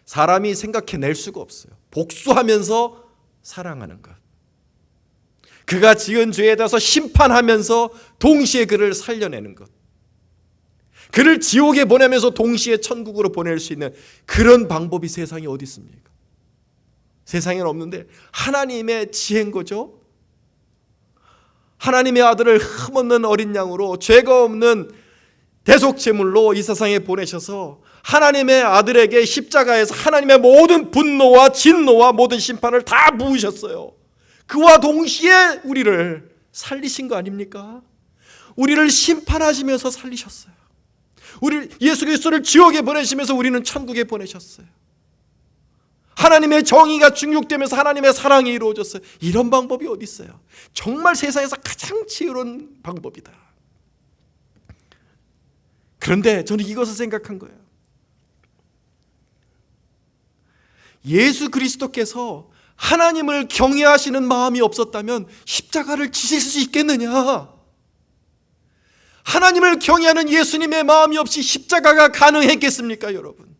사람이 생각해낼 수가 없어요. 복수하면서 사랑하는 것. 그가 지은 죄에 대해서 심판하면서 동시에 그를 살려내는 것. 그를 지옥에 보내면서 동시에 천국으로 보낼 수 있는 그런 방법이 세상에 어디 있습니까? 세상에는 없는데 하나님의 지혜인 거죠. 하나님의 아들을 흠없는 어린 양으로 죄가 없는 대속제물로 이 세상에 보내셔서 하나님의 아들에게 십자가에서 하나님의 모든 분노와 진노와 모든 심판을 다 부으셨어요. 그와 동시에 우리를 살리신 거 아닙니까? 우리를 심판하시면서 살리셨어요. 우리 예수 그리스도를 지옥에 보내시면서 우리는 천국에 보내셨어요. 하나님의 정의가 중육되면서 하나님의 사랑이 이루어졌어요. 이런 방법이 어디 있어요? 정말 세상에서 가장 지혜로운 방법이다. 그런데 저는 이것을 생각한 거예요. 예수 그리스도께서 하나님을 경외하시는 마음이 없었다면 십자가를 지실 수 있겠느냐? 하나님을 경외하는 예수님의 마음이 없이 십자가가 가능했겠습니까, 여러분?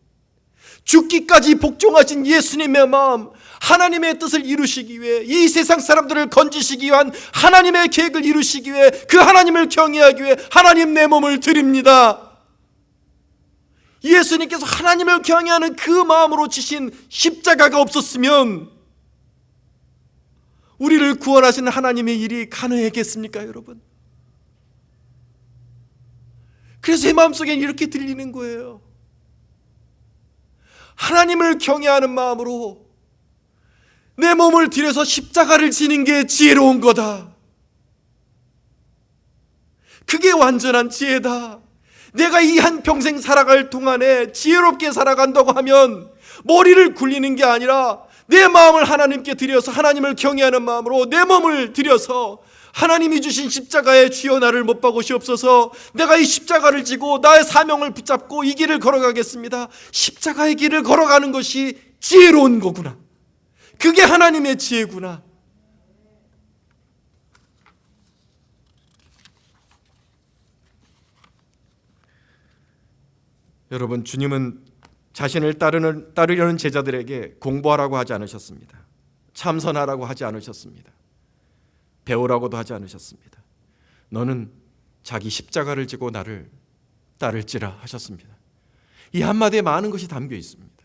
죽기까지 복종하신 예수님의 마음, 하나님의 뜻을 이루시기 위해, 이 세상 사람들을 건지시기 위한 하나님의 계획을 이루시기 위해, 그 하나님을 경외하기 위해 하나님 내 몸을 드립니다. 예수님께서 하나님을 경외하는 그 마음으로 지신 십자가가 없었으면 우리를 구원하시는 하나님의 일이 가능했겠습니까, 여러분? 그래서 제 마음속엔 이렇게 들리는 거예요. 하나님을 경외하는 마음으로 내 몸을 들여서 십자가를 지는 게 지혜로운 거다. 그게 완전한 지혜다. 내가 이 한평생 살아갈 동안에 지혜롭게 살아간다고 하면 머리를 굴리는 게 아니라 내 마음을 하나님께 드려서 하나님을 경외하는 마음으로 내 몸을 드려서 하나님이 주신 십자가에 주여 나를 못 박으시옵소서, 내가 이 십자가를 지고 나의 사명을 붙잡고 이 길을 걸어가겠습니다. 십자가의 길을 걸어가는 것이 지혜로운 거구나. 그게 하나님의 지혜구나. 여러분, 주님은 자신을 따르려는 제자들에게 공부하라고 하지 않으셨습니다. 참선하라고 하지 않으셨습니다. 배우라고도 하지 않으셨습니다. 너는 자기 십자가를 지고 나를 따를지라 하셨습니다. 이 한마디에 많은 것이 담겨 있습니다.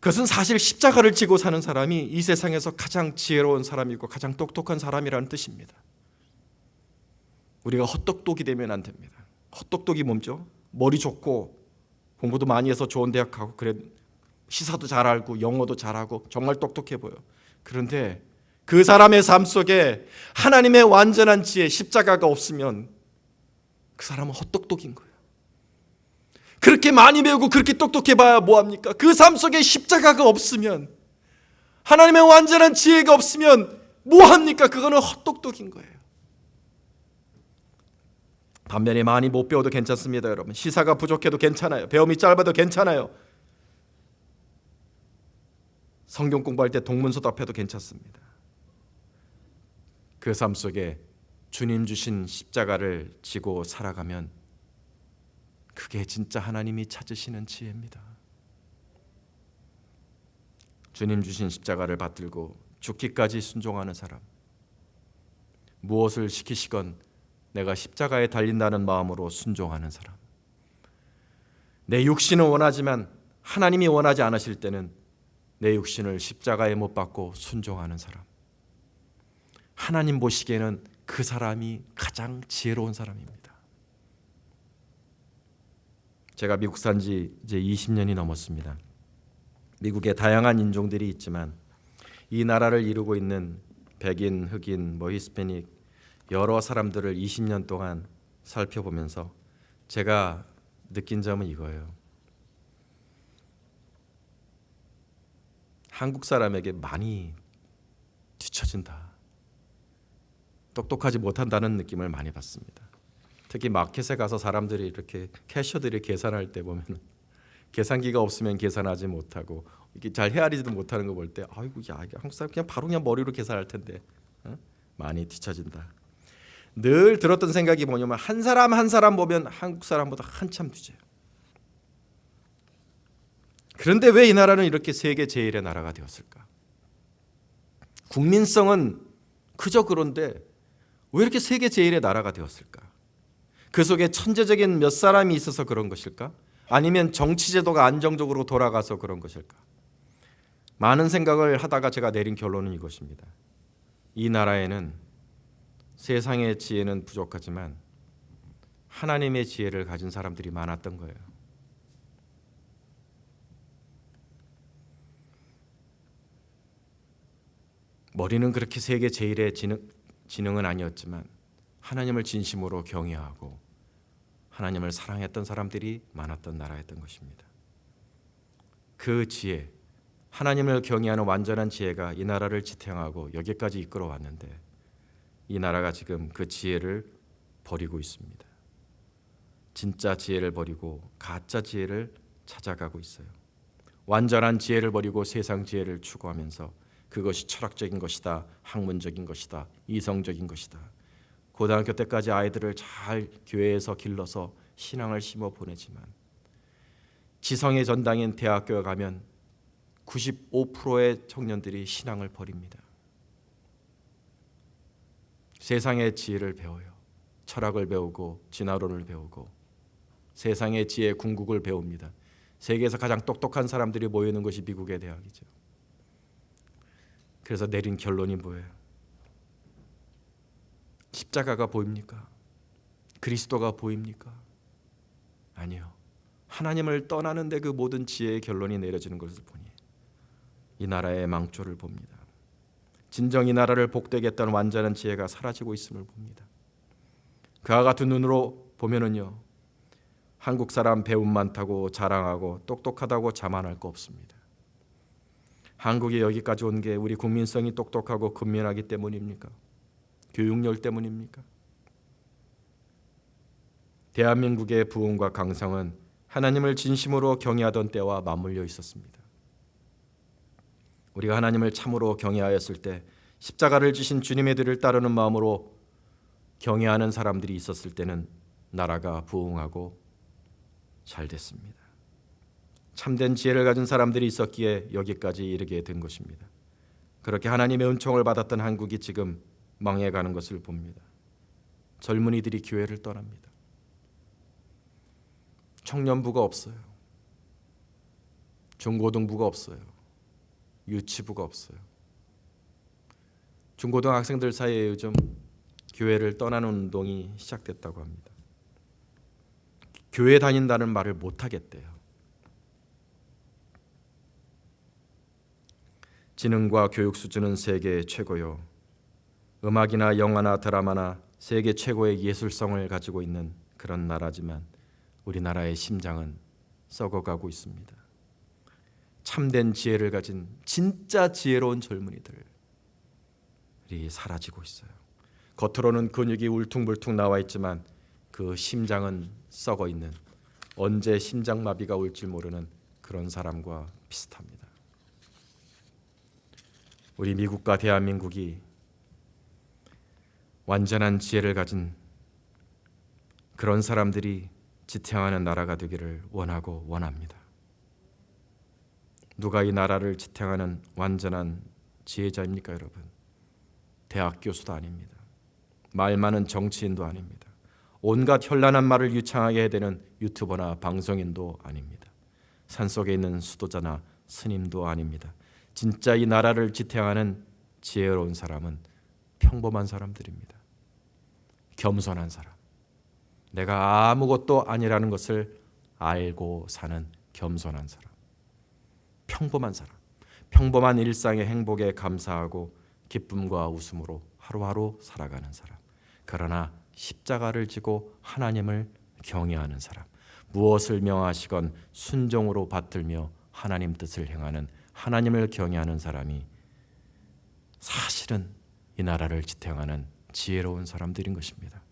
그것은 사실 십자가를 지고 사는 사람이 이 세상에서 가장 지혜로운 사람이고 가장 똑똑한 사람이라는 뜻입니다. 우리가 헛똑똑이 되면 안 됩니다. 헛똑똑이 뭐죠? 머리 좋고 공부도 많이 해서 좋은 대학 가고 그래, 시사도 잘 알고 영어도 잘하고 정말 똑똑해 보여. 그런데 그 사람의 삶 속에 하나님의 완전한 지혜, 십자가가 없으면 그 사람은 헛똑똑인 거예요. 그렇게 많이 배우고 그렇게 똑똑해 봐야 뭐합니까? 그 삶 속에 십자가가 없으면, 하나님의 완전한 지혜가 없으면 뭐합니까? 그거는 헛똑똑인 거예요. 반면에 많이 못 배워도 괜찮습니다. 여러분, 시사가 부족해도 괜찮아요. 배움이 짧아도 괜찮아요. 성경 공부할 때 동문서답해도 괜찮습니다. 그 삶 속에 주님 주신 십자가를 지고 살아가면 그게 진짜 하나님이 찾으시는 지혜입니다. 주님 주신 십자가를 받들고 죽기까지 순종하는 사람, 무엇을 시키시건 내가 십자가에 달린다는 마음으로 순종하는 사람, 내 육신은 원하지만 하나님이 원하지 않으실 때는 내 육신을 십자가에 못 박고 순종하는 사람, 하나님 보시기에는 그 사람이 가장 지혜로운 사람입니다. 제가 미국 산 지 이제 20년이 넘었습니다. 미국에 다양한 인종들이 있지만 이 나라를 이루고 있는 백인, 흑인, 히스패닉 여러 사람들을 20년 동안 살펴보면서 제가 느낀 점은 이거예요. 한국 사람에게 많이 뒤처진다, 똑똑하지 못한다는 느낌을 많이 받습니다. 특히 마켓에 가서 사람들이 이렇게 캐셔들이 계산할 때 보면 계산기가 없으면 계산하지 못하고 이게 잘 헤아리지도 못하는 거 볼 때 아이고, 야, 한국 사람 그냥 바로 그냥 머리로 계산할 텐데 많이 뒤처진다. 늘 들었던 생각이 뭐냐면 한 사람 한 사람 보면 한국 사람보다 한참 뒤져요. 그런데 왜 이 나라는 이렇게 세계 제일의 나라가 되었을까? 국민성은 그저 그런데 왜 이렇게 세계 제일의 나라가 되었을까? 그 속에 천재적인 몇 사람이 있어서 그런 것일까? 아니면 정치제도가 안정적으로 돌아가서 그런 것일까? 많은 생각을 하다가 제가 내린 결론은 이것입니다. 이 나라에는 세상의 지혜는 부족하지만 하나님의 지혜를 가진 사람들이 많았던 거예요. 머리는 그렇게 세계 제일의 지능은 아니었지만 하나님을 진심으로 경외하고 하나님을 사랑했던 사람들이 많았던 나라였던 것입니다. 그 지혜, 하나님을 경외하는 완전한 지혜가 이 나라를 지탱하고 여기까지 이끌어왔는데 이 나라가 지금 그 지혜를 버리고 있습니다. 진짜 지혜를 버리고 가짜 지혜를 찾아가고 있어요. 완전한 지혜를 버리고 세상 지혜를 추구하면서 그것이 철학적인 것이다, 학문적인 것이다, 이성적인 것이다. 고등학교 때까지 아이들을 잘 교회에서 길러서 신앙을 심어 보내지만 지성의 전당인 대학교에 가면 95%의 청년들이 신앙을 버립니다. 세상의 지혜를 배워요. 철학을 배우고 진화론을 배우고 세상의 지혜 궁극을 배웁니다. 세계에서 가장 똑똑한 사람들이 모이는 것이 미국의 대학이죠. 그래서 내린 결론이 뭐예요? 십자가가 보입니까? 그리스도가 보입니까? 아니요. 하나님을 떠나는데 그 모든 지혜의 결론이 내려지는 것을 보니 이 나라의 망조를 봅니다. 진정 이 나라를 복되게 했던 완전한 지혜가 사라지고 있음을 봅니다. 그와 같은 눈으로 보면은요, 한국 사람 배움 많다고 자랑하고 똑똑하다고 자만할 거 없습니다. 한국이 여기까지 온 게 우리 국민성이 똑똑하고 근면하기 때문입니까? 교육열 때문입니까? 대한민국의 부흥과 강성은 하나님을 진심으로 경외하던 때와 맞물려 있었습니다. 우리가 하나님을 참으로 경외하였을 때 십자가를 지신 주님의 뒤를 따르는 마음으로 경외하는 사람들이 있었을 때는 나라가 부흥하고 잘 됐습니다. 참된 지혜를 가진 사람들이 있었기에 여기까지 이르게 된 것입니다. 그렇게 하나님의 은총을 받았던 한국이 지금 망해가는 것을 봅니다. 젊은이들이 교회를 떠납니다. 청년부가 없어요. 중고등부가 없어요. 유치부가 없어요. 중고등학생들 사이에 요즘 교회를 떠나는 운동이 시작됐다고 합니다. 교회 다닌다는 말을 못 하겠대요. 지능과 교육 수준은 세계 최고요. 음악이나 영화나 드라마나 세계 최고의 예술성을 가지고 있는 그런 나라지만 우리나라의 심장은 썩어가고 있습니다. 참된 지혜를 가진 진짜 지혜로운 젊은이들이 사라지고 있어요. 겉으로는 근육이 울퉁불퉁 나와 있지만 그 심장은 썩어 있는, 언제 심장마비가 올지 모르는 그런 사람과 비슷합니다. 우리 미국과 대한민국이 완전한 지혜를 가진 그런 사람들이 지탱하는 나라가 되기를 원하고 원합니다. 누가 이 나라를 지탱하는 완전한 지혜자입니까, 여러분? 대학 교수도 아닙니다. 말 많은 정치인도 아닙니다. 온갖 현란한 말을 유창하게 해대는 유튜버나 방송인도 아닙니다. 산속에 있는 수도자나 스님도 아닙니다. 진짜 이 나라를 지탱하는 지혜로운 사람은 평범한 사람들입니다. 겸손한 사람, 내가 아무것도 아니라는 것을 알고 사는 겸손한 사람, 평범한 사람, 평범한 일상의 행복에 감사하고 기쁨과 웃음으로 하루하루 살아가는 사람, 그러나 십자가를 지고 하나님을 경외하는 사람, 무엇을 명하시건 순종으로 받들며 하나님 뜻을 행하는, 하나님을 경외하는 사람이 사실은 이 나라를 지탱하는 지혜로운 사람들인 것입니다.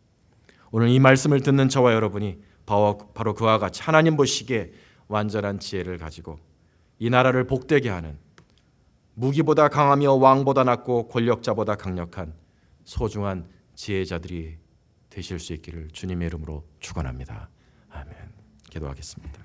오늘 이 말씀을 듣는 저와 여러분이 바로 그와 같이 하나님 보시기에 완전한 지혜를 가지고 이 나라를 복되게 하는, 무기보다 강하며 왕보다 낫고 권력자보다 강력한 소중한 지혜자들이 되실 수 있기를 주님의 이름으로 축원합니다. 아멘. 기도하겠습니다.